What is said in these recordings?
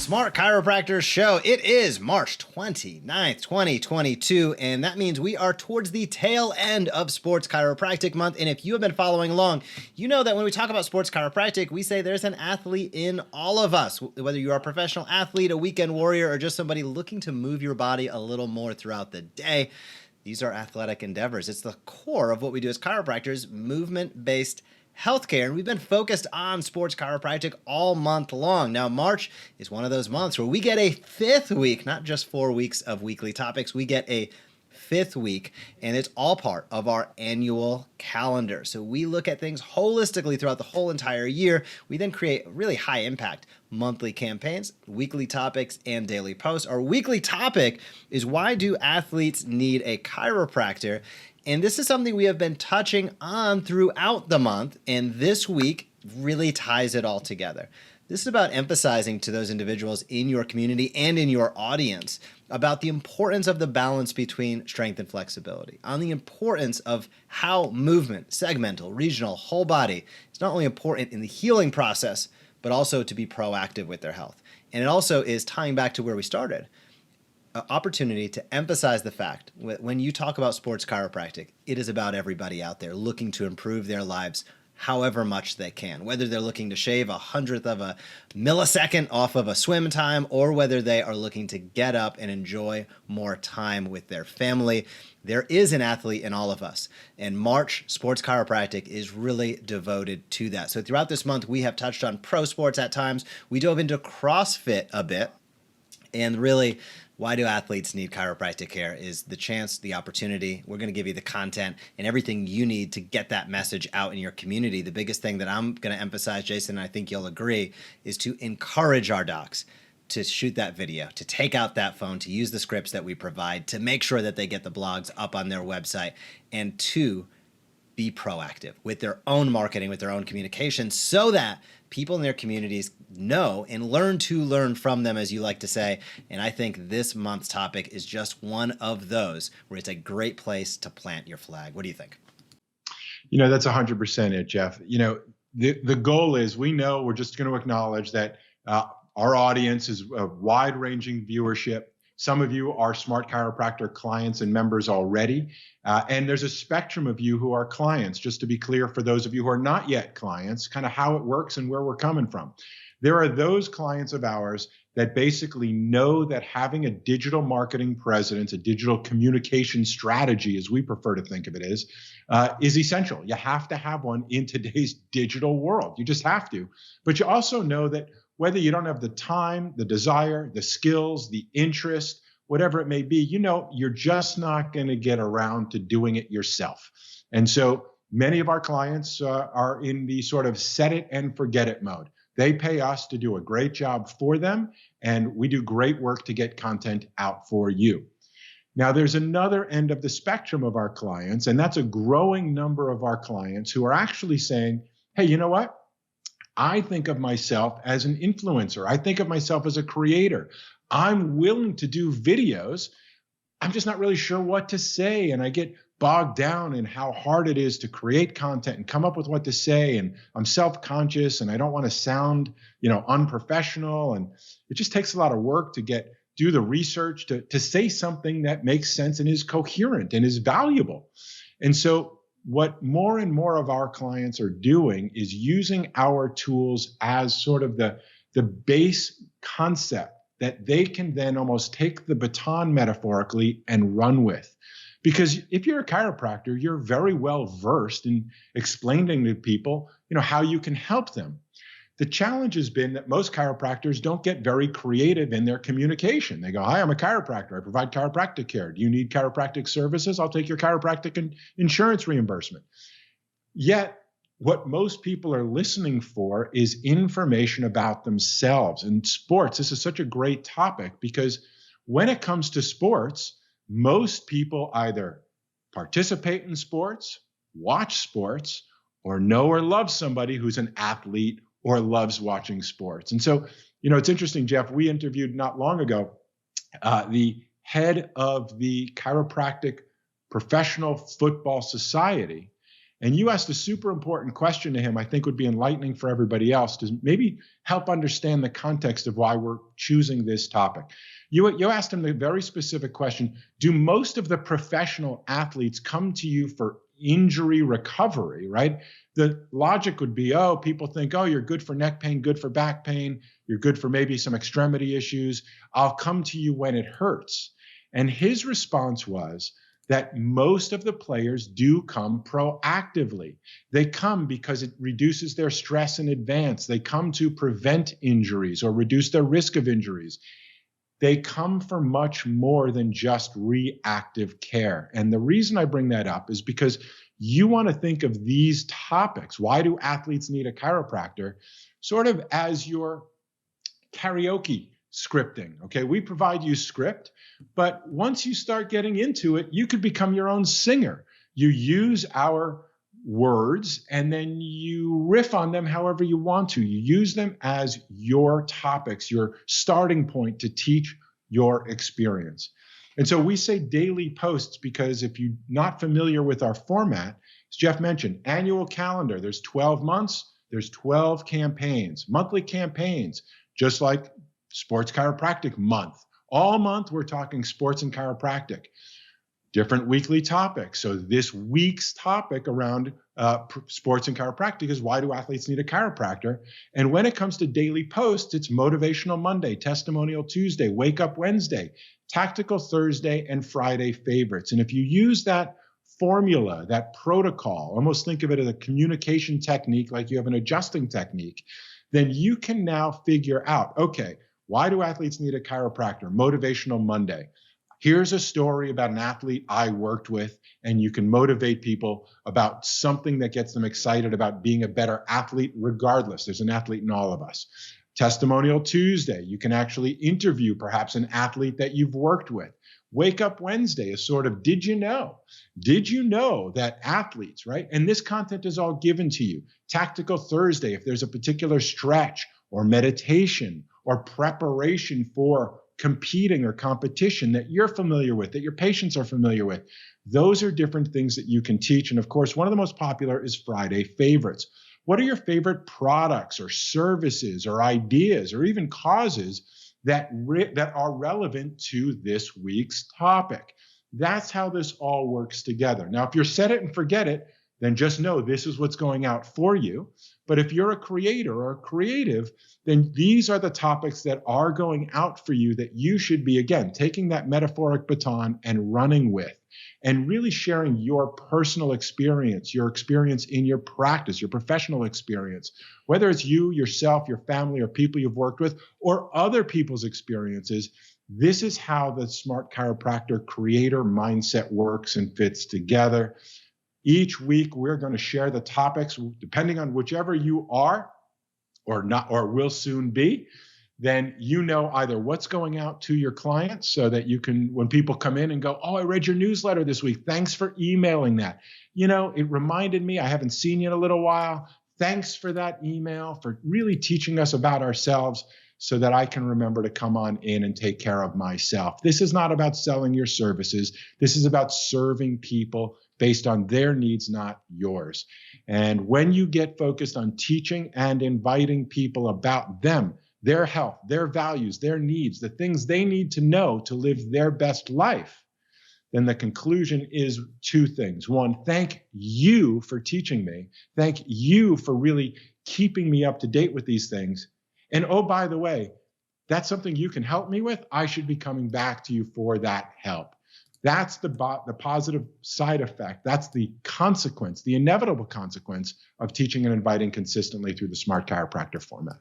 Smart Chiropractor Show. It is March 29th, 2022, and that means we are towards the tail end of Sports Chiropractic Month. And if you have been following along, you know that when we talk about Sports Chiropractic, we say there's an athlete in all of us. Whether you are a professional athlete, a weekend warrior, or just somebody looking to move your body a little more throughout the day, these are athletic endeavors. It's the core of what we do as chiropractors, movement-based healthcare, and we've been focused on sports chiropractic all month long. Now, March is one of those months where we get a fifth week, not just 4 weeks of weekly topics, we get a fifth week, and it's all part of our annual calendar. So we look at things holistically throughout the whole entire year. We then create really high impact monthly campaigns, weekly topics, and daily posts. Our weekly topic is, why do athletes need a chiropractor? And this is something we have been touching on throughout the month, and this week really ties it all together. This is about emphasizing to those individuals in your community and in your audience about the importance of the balance between strength and flexibility, on the importance of how movement, segmental, regional, whole body is not only important in the healing process, but also to be proactive with their health. And it also is tying back to where we started. Opportunity to emphasize the fact when you talk about sports chiropractic, it is about everybody out there looking to improve their lives however much they can, whether they're looking to shave 1/100th of a millisecond off of a swim time, or whether they are looking to get up and enjoy more time with their family. There is an athlete in all of us, and March Sports Chiropractic is really devoted to that. So throughout this month, we have touched on pro sports at times. We dove into CrossFit a bit, and really, why do athletes need chiropractic care is the chance, the opportunity. We're going to give you the content and everything you need to get that message out in your community. The biggest thing that I'm going to emphasize, Jason, and I think you'll agree, is to encourage our docs to shoot that video, to take out that phone, to use the scripts that we provide, to make sure that they get the blogs up on their website, and to be proactive with their own marketing, with their own communication, so that people in their communities know and learn from them, as you like to say. And I think this month's topic is just one of those where it's a great place to plant your flag. What do you think? You know, that's 100% it, Jeff. You know, the goal is, we know, we're just going to acknowledge that our audience is a wide-ranging viewership. Some of you are Smart Chiropractor clients and members already. And there's a spectrum of you who are clients. Just to be clear, for those of you who are not yet clients, kind of how it works and where we're coming from. There are those clients of ours that basically know that having a digital marketing presence, a digital communication strategy, as we prefer to think of it, is essential. You have to have one in today's digital world. You just have to. But you also know that whether you don't have the time, the desire, the skills, the interest, whatever it may be, you know, you're just not going to get around to doing it yourself. And so many of our clients are in the sort of set it and forget it mode. They pay us to do a great job for them, and we do great work to get content out for you. Now, there's another end of the spectrum of our clients, and that's a growing number of our clients who are actually saying, hey, you know what? I think of myself as an influencer. I think of myself as a creator. I'm willing to do videos. I'm just not really sure what to say. And I get bogged down in how hard it is to create content and come up with what to say. And I'm self-conscious and I don't want to sound, unprofessional. And it just takes a lot of work to do the research to say something that makes sense and is coherent and is valuable. And so what more and more of our clients are doing is using our tools as sort of the base concept that they can then almost take the baton metaphorically and run with. Because if you're a chiropractor, you're very well versed in explaining to people, how you can help them. The challenge has been that most chiropractors don't get very creative in their communication. They go, hi, I'm a chiropractor. I provide chiropractic care. Do you need chiropractic services? I'll take your chiropractic and insurance reimbursement. Yet, what most people are listening for is information about themselves. And sports, this is such a great topic because when it comes to sports, most people either participate in sports, watch sports, or know or love somebody who's an athlete or loves watching sports. And so, it's interesting, Jeff, we interviewed not long ago the head of the Chiropractic Professional Football Society. And you asked a super important question to him, I think would be enlightening for everybody else to maybe help understand the context of why we're choosing this topic. You asked him the very specific question, do most of the professional athletes come to you for injury recovery, right? The logic would be, oh, people think, oh, you're good for neck pain, good for back pain, you're good for maybe some extremity issues. I'll come to you when it hurts. And his response was that most of the players do come proactively. They come because it reduces their stress in advance. They come to prevent injuries or reduce their risk of injuries. They come for much more than just reactive care. And the reason I bring that up is because you want to think of these topics. Why do athletes need a chiropractor? Sort of as your karaoke scripting. Okay, we provide you script, but once you start getting into it, you could become your own singer. You use our words and then you riff on them however you want to. You use them as your topics, your starting point to teach your experience. And so we say daily posts because if you're not familiar with our format, as Jeff mentioned, annual calendar, there's 12 months, there's 12 campaigns, monthly campaigns, just like Sports Chiropractic month. All month, we're talking sports and chiropractic. Different weekly topics. So this week's topic around sports and chiropractic is why do athletes need a chiropractor? And when it comes to daily posts, it's Motivational Monday, Testimonial Tuesday, Wake Up Wednesday, Tactical Thursday, and Friday favorites. And if you use that formula, that protocol, almost think of it as a communication technique, like you have an adjusting technique, then you can now figure out, okay, why do athletes need a chiropractor? Motivational Monday. Here's a story about an athlete I worked with, and you can motivate people about something that gets them excited about being a better athlete regardless. There's an athlete in all of us. Testimonial Tuesday, you can actually interview perhaps an athlete that you've worked with. Wake Up Wednesday is sort of, did you know? Did you know that athletes, right? And this content is all given to you. Tactical Thursday, if there's a particular stretch or meditation or preparation for competing or competition that you're familiar with, that your patients are familiar with. Those are different things that you can teach. And of course, one of the most popular is Friday favorites. What are your favorite products or services or ideas or even causes that are relevant to this week's topic? That's how this all works together. Now, if you're set it and forget it, then just know this is what's going out for you. But if you're a creator or a creative, then these are the topics that are going out for you that you should be, again, taking that metaphoric baton and running with and really sharing your personal experience, your experience in your practice, your professional experience, whether it's you, yourself, your family, or people you've worked with, or other people's experiences. This is how the Smart Chiropractor creator mindset works and fits together. Each week, we're going to share the topics, depending on whichever you are or not, or will soon be, then you know either what's going out to your clients so that you can, when people come in and go, oh, I read your newsletter this week. Thanks for emailing that. You know, it reminded me, I haven't seen you in a little while. Thanks for that email, for really teaching us about ourselves so that I can remember to come on in and take care of myself. This is not about selling your services. This is about serving people based on their needs, not yours. And when you get focused on teaching and inviting people about them, their health, their values, their needs, the things they need to know to live their best life, then the conclusion is two things. One, thank you for teaching me. Thank you for really keeping me up to date with these things. And oh, by the way, that's something you can help me with. I should be coming back to you for that help. That's the positive side effect. That's the consequence, the inevitable consequence of teaching and inviting consistently through the Smart Chiropractor format.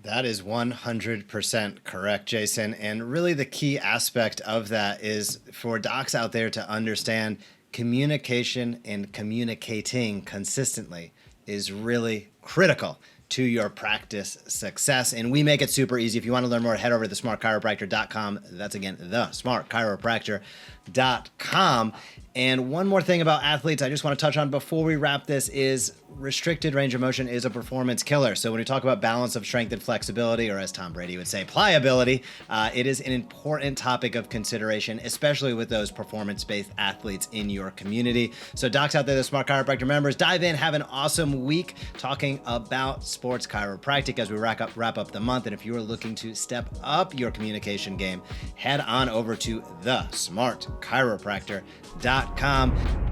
That is 100% correct, Jason. And really the key aspect of that is for docs out there to understand communication and communicating consistently is really critical to your practice success. And we make it super easy. If you want to learn more, head over to thesmartchiropractor.com. That's again, thesmartchiropractor.com. chiropractor.com. And one more thing about athletes I just want to touch on before we wrap this is restricted range of motion is a performance killer. So when we talk about balance of strength and flexibility, or as Tom Brady would say, pliability, it is an important topic of consideration, especially with those performance-based athletes in your community. So docs out there, the Smart Chiropractor members, dive in, have an awesome week talking about sports chiropractic as we wrap up the month. And if you are looking to step up your communication game, head on over to thesmartchiropractor.com.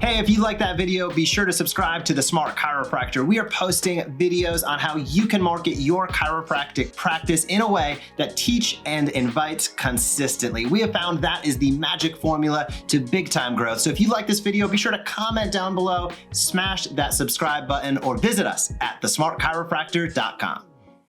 Hey, if you like that video, be sure to subscribe to the Smart Chiropractor. We are posting videos on how you can market your chiropractic practice in a way that teach and invites consistently. We have found that is the magic formula to big time growth. So if you like this video, be sure to comment down below, smash that subscribe button, or visit us at thesmartchiropractor.com.